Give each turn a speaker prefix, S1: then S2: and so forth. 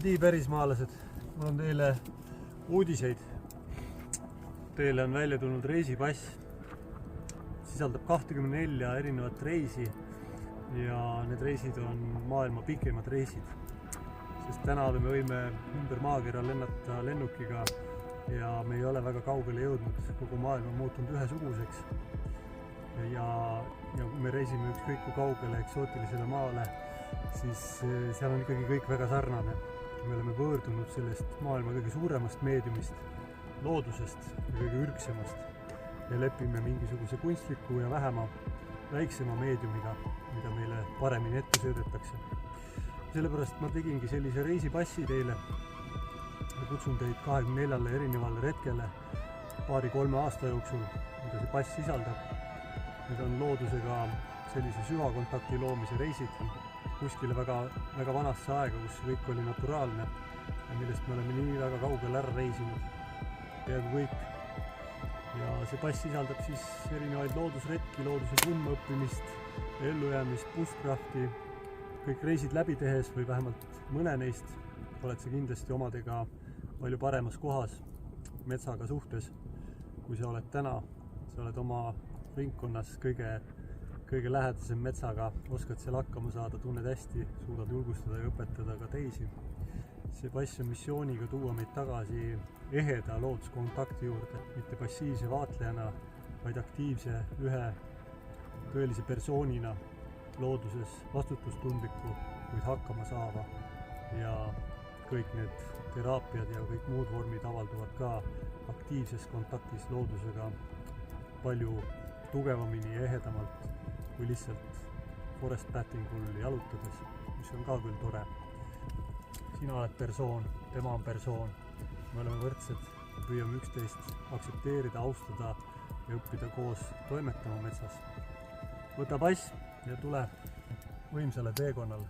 S1: nii, pärismaalased, mul on teile uudiseid. Teile on välja tulnud reisipass. Sisaldab 24 erinevat reisi ja need reisid on maailma pikemad reisid. Sest täna me võime ümber maakera lennata lennukiga ja me ei ole väga kaugele jõudnud. Kogu maailm on muutunud ühesuguseks. Ja kui me reisime ükskõik kui kaugele eksootilisele maale, siis seal on ikkagi kõik väga sarnane. Me oleme võõrdunud sellest maailma kõige suuremast meediumist, loodusest ja kõige ürgsemast ja lepime mingisuguse kunstliku ja väiksema meediumiga, mida meile paremini ette söödetakse. Sellepärast ma tegingi sellise reisipassi teile ja kutsun teid 24 erinevale retkele 2-3 aasta jooksul, mida see pass sisaldab. Need on loodusega sellise süvakontakti loomise reisid kuskile väga vanasse aega, kus kõik oli naturaalne ja millest me oleme nii väga kaugele ära reisinud. Peaaegu kõik. Ja see pass sisaldab siis erinevaid loodusretki, looduse tundma õppimist, ellujäämist, bushcrafti. Kõik reisid läbi tehes või vähemalt mõne neist oled sa kindlasti omadega palju paremas kohas metsaga suhtes, kui sa oled täna. Sa oled oma ringkonnas kõige lähedasem metsaga, oskad seal hakkama saada, tunned hästi, suudad julgustada ja õpetada ka teisi. See pass on missiooniga tuua meid tagasi eheda looduskontakti juurde, mitte passiivse vaatlejana, vaid aktiivse ühe tõelise persoonina looduses vastutustundliku, kuid hakkama saava. Ja kõik need teraapiad ja kõik muud vormid avalduvad ka aktiivses kontaktis loodusega palju tugevamini ja ehedamalt kui lihtsalt forest pathingul jalutades, mis on ka küll tore. Sina oled persoon, tema on persoon. Me oleme võrdsed, püüame üksteist aktsepteerida, austada ja õppida koos toimetama metsas. Võta pass ja tule võimsale teekonnale.